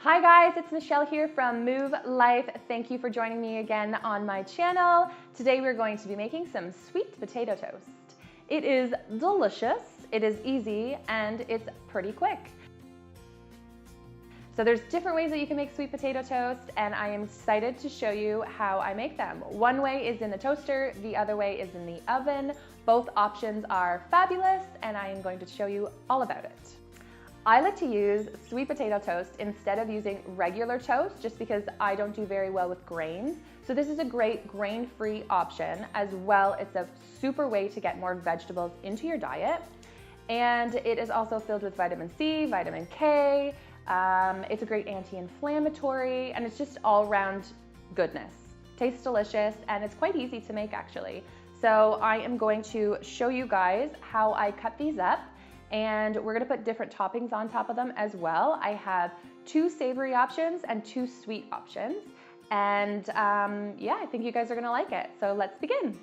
Hi guys, it's Michelle here from Move Life. Thank you for joining me again on my channel. Today we're going to be making some sweet potato toast. It is delicious, it is easy, and it's pretty quick. So there's different ways that you can make sweet potato toast, and I am excited to show you how I make them. One way is in the toaster, the other way is in the oven. Both options are fabulous, and I am going to show you all about it. I like to use sweet potato toast instead of using regular toast just because I don't do very well with grains. So this is a great grain-free option. As well, it's a super way to get more vegetables into your diet. And it is also filled with vitamin C, vitamin K. It's a great anti-inflammatory, and it's just all-round goodness. Tastes delicious, and it's quite easy to make actually. So I am going to show you guys how I cut these up. And we're gonna put different toppings on top of them as well. I have 2 savory options and 2 sweet options. And yeah, I think you guys are gonna like it. So let's begin.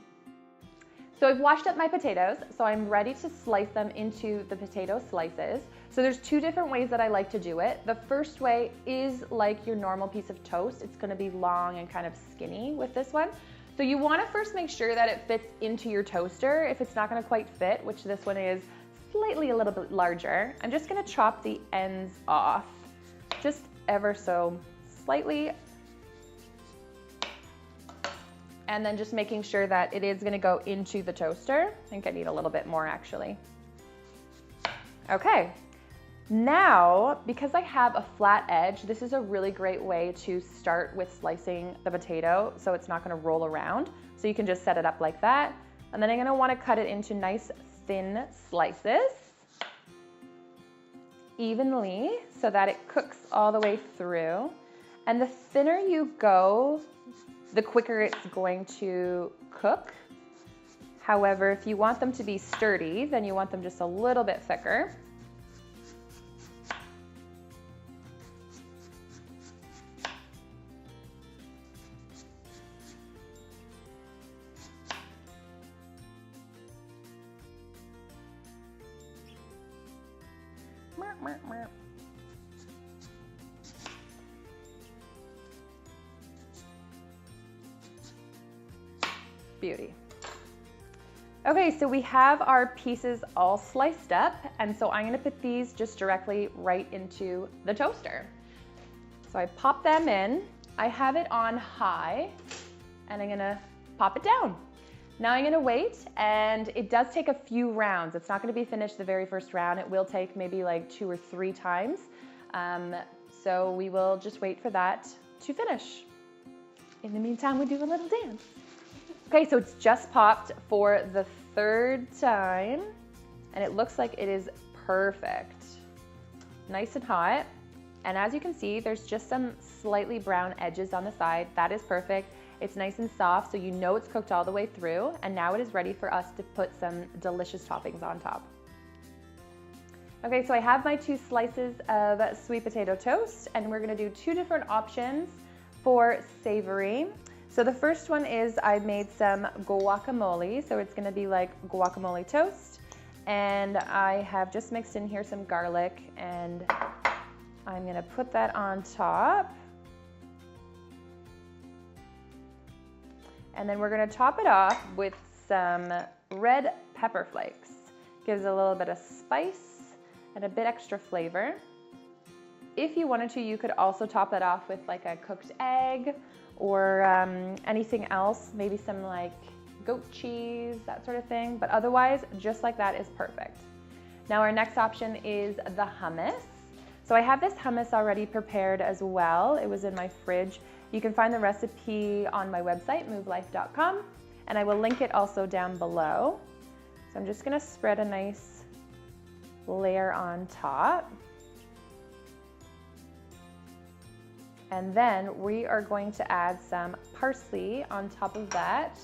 So I've washed up my potatoes, so I'm ready to slice them into the potato slices. So there's 2 different ways that I like to do it. The first way is like your normal piece of toast. It's gonna be long and kind of skinny with this one. So you wanna first make sure that it fits into your toaster. If it's not gonna quite fit, which this one is slightly a little bit larger, I'm just gonna chop the ends off, just ever so slightly. And then just making sure that it is gonna go into the toaster. I think I need a little bit more actually. Okay, now, because I have a flat edge, this is a really great way to start with slicing the potato so it's not gonna roll around. So you can just set it up like that. And then I'm gonna wanna cut it into nice thin slices evenly so that it cooks all the way through. And the thinner you go, the quicker it's going to cook. However, if you want them to be sturdy, then you want them just a little bit thicker. Beauty. Okay, so we have our pieces all sliced up, and so I'm gonna put these just directly right into the toaster. So I pop them in. I have it on high, and I'm gonna pop it down. Now I'm gonna wait, and it does take a few rounds. It's not gonna be finished the very first round. It will take maybe like 2 or 3 times. So we will just wait for that to finish. In the meantime, we do a little dance. Okay, so it's just popped for the 3rd time, and it looks like it is perfect. Nice and hot. And as you can see, there's just some slightly brown edges on the side. That is perfect. It's nice and soft, so you know it's cooked all the way through. And now it is ready for us to put some delicious toppings on top. Okay, so I have my 2 slices of sweet potato toast, and we're gonna do 2 different options for savory. So the first one is I made some guacamole, so it's gonna be like guacamole toast. And I have just mixed in here some garlic, and I'm gonna put that on top. And then we're gonna top it off with some red pepper flakes. Gives a little bit of spice and a bit extra flavor. If you wanted to, you could also top it off with like a cooked egg or anything else, maybe some like goat cheese, that sort of thing. But otherwise, just like that is perfect. Now our next option is the hummus. So I have this hummus already prepared as well. It was in my fridge. You can find the recipe on my website, movelife.com, and I will link it also down below. So I'm just gonna spread a nice layer on top. And then we are going to add some parsley on top of that.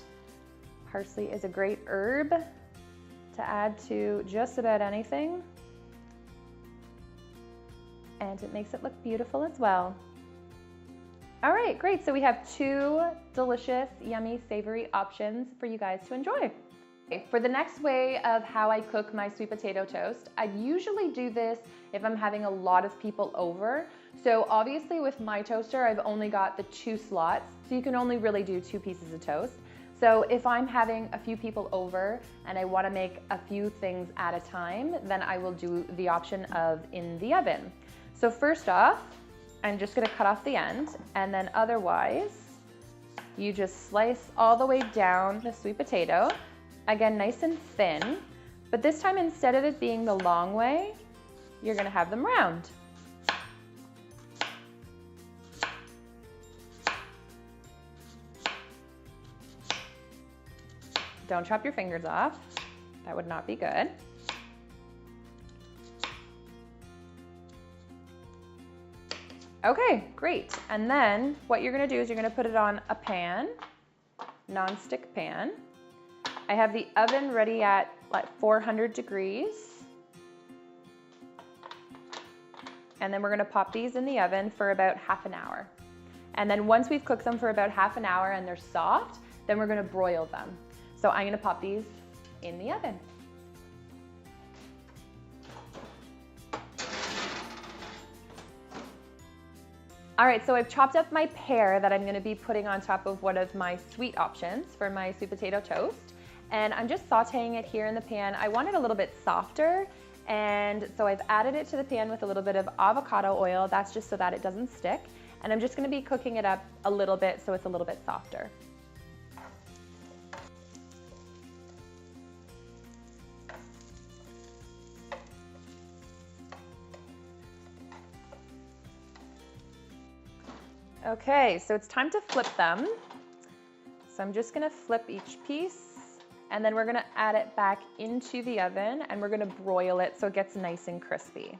Parsley is a great herb to add to just about anything. And it makes it look beautiful as well. All right, great. So we have 2 delicious, yummy, savory options for you guys to enjoy. For the next way of how I cook my sweet potato toast, I usually do this if I'm having a lot of people over. So obviously with my toaster, I've only got the 2 slots, so you can only really do 2 pieces of toast. So if I'm having a few people over and I want to make a few things at a time, then I will do the option of in the oven. So first off, I'm just going to cut off the end, and then otherwise, you just slice all the way down the sweet potato. Again, nice and thin, but this time instead of it being the long way, you're going to have them round. Don't chop your fingers off. That would not be good. Okay, great. And then what you're gonna do is you're gonna put it on a pan, non-stick pan. I have the oven ready at like 400 degrees. And then we're gonna pop these in the oven for about half an hour. And then once we've cooked them for about half an hour and they're soft, then we're gonna broil them. So I'm gonna pop these in the oven. All right, so I've chopped up my pear that I'm gonna be putting on top of one of my sweet options for my sweet potato toast. And I'm just sauteing it here in the pan. I want it a little bit softer, and so I've added it to the pan with a little bit of avocado oil. That's just so that it doesn't stick. And I'm just gonna be cooking it up a little bit so it's a little bit softer. Okay, so it's time to flip them. So I'm just gonna flip each piece, and then we're gonna add it back into the oven, and we're gonna broil it so it gets nice and crispy.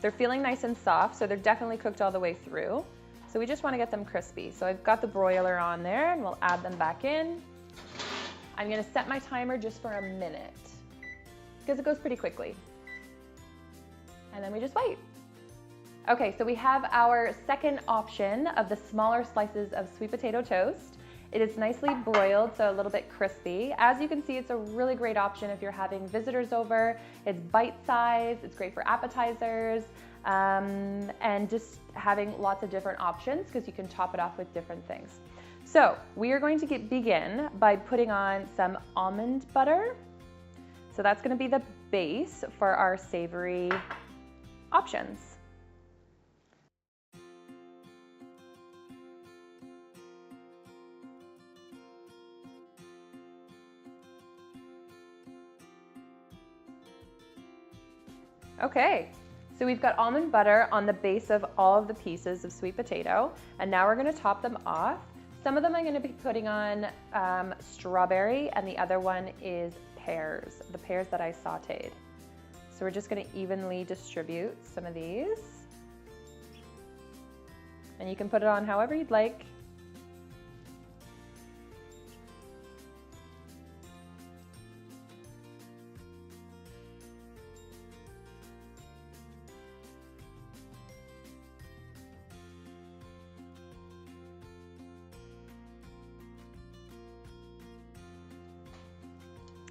They're feeling nice and soft, so they're definitely cooked all the way through. So we just wanna get them crispy. So I've got the broiler on there, and we'll add them back in. I'm gonna set my timer just for a minute, because it goes pretty quickly. And then we just wait. Okay, so we have our second option of the smaller slices of sweet potato toast. It is nicely broiled, so a little bit crispy. As you can see, it's a really great option if you're having visitors over. It's bite-sized, it's great for appetizers, and just having lots of different options because you can top it off with different things. So we are going to begin by putting on some almond butter. So that's gonna be the base for our savory options. Okay, so we've got almond butter on the base of all of the pieces of sweet potato, and now we're gonna top them off. Some of them I'm gonna be putting on strawberry, and the other one is pears, the pears that I sauteed. So we're just gonna evenly distribute some of these. And you can put it on however you'd like.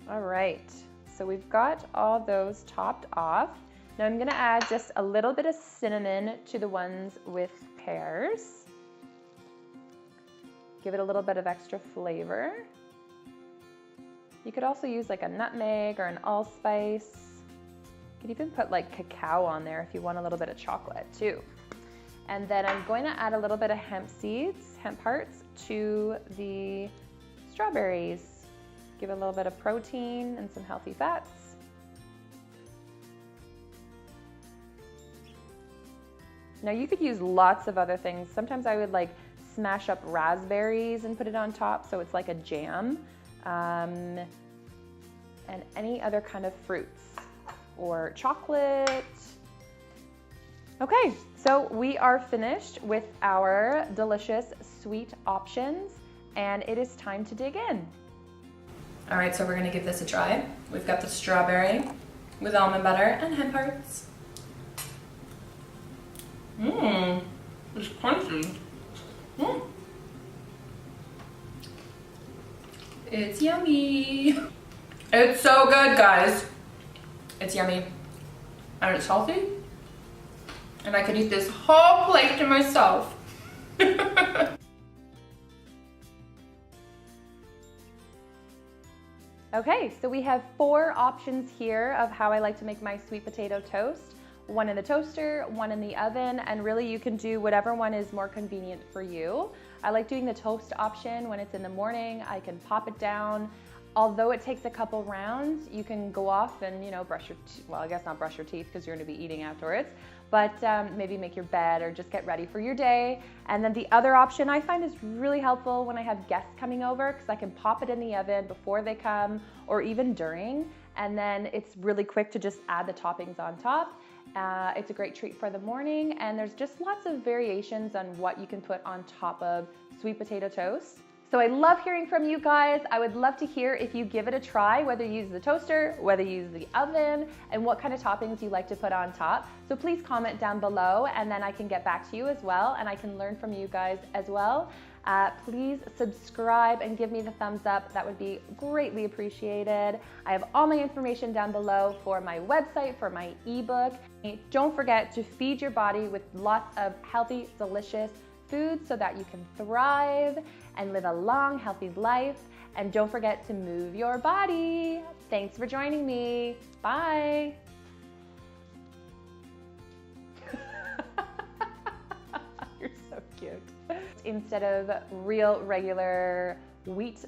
All right, so we've got all those topped off. Now I'm gonna add just a little bit of cinnamon to the ones with pears. Give it a little bit of extra flavor. You could also use like a nutmeg or an allspice. You could even put like cacao on there if you want a little bit of chocolate too. And then I'm going to add a little bit of hemp seeds, hemp hearts, to the strawberries. Give it a little bit of protein and some healthy fats. Now you could use lots of other things. Sometimes I would like smash up raspberries and put it on top so it's like a jam. And any other kind of fruits or chocolate. Okay, so we are finished with our delicious sweet options, and it is time to dig in. All right, so we're gonna give this a try. We've got the strawberry with almond butter and hemp hearts. It's crunchy. It's yummy. It's so good, guys. It's yummy. And it's healthy. And I could eat this whole plate to myself. Okay, so we have 4 options here of how I like to make my sweet potato toast. One in the toaster, one in the oven, and really you can do whatever one is more convenient for you. I like doing the toast option when it's in the morning. I can pop it down. Although it takes a couple rounds, you can go off and, you know, brush your teeth. Well, I guess not brush your teeth because you're going to be eating afterwards, but maybe make your bed or just get ready for your day. And then the other option I find is really helpful when I have guests coming over, because I can pop it in the oven before they come or even during. And then it's really quick to just add the toppings on top. It's a great treat for the morning, and there's just lots of variations on what you can put on top of sweet potato toast. So I love hearing from you guys. I would love to hear if you give it a try, whether you use the toaster, whether you use the oven, and what kind of toppings you like to put on top. So please comment down below, and then I can get back to you as well, and I can learn from you guys as well. Please subscribe and give me the thumbs up. That would be greatly appreciated. I have all my information down below for my website, for my ebook. Don't forget to feed your body with lots of healthy, delicious food so that you can thrive and live a long, healthy life. And don't forget to move your body. Thanks for joining me. Bye. You're so cute. Instead of real, regular wheat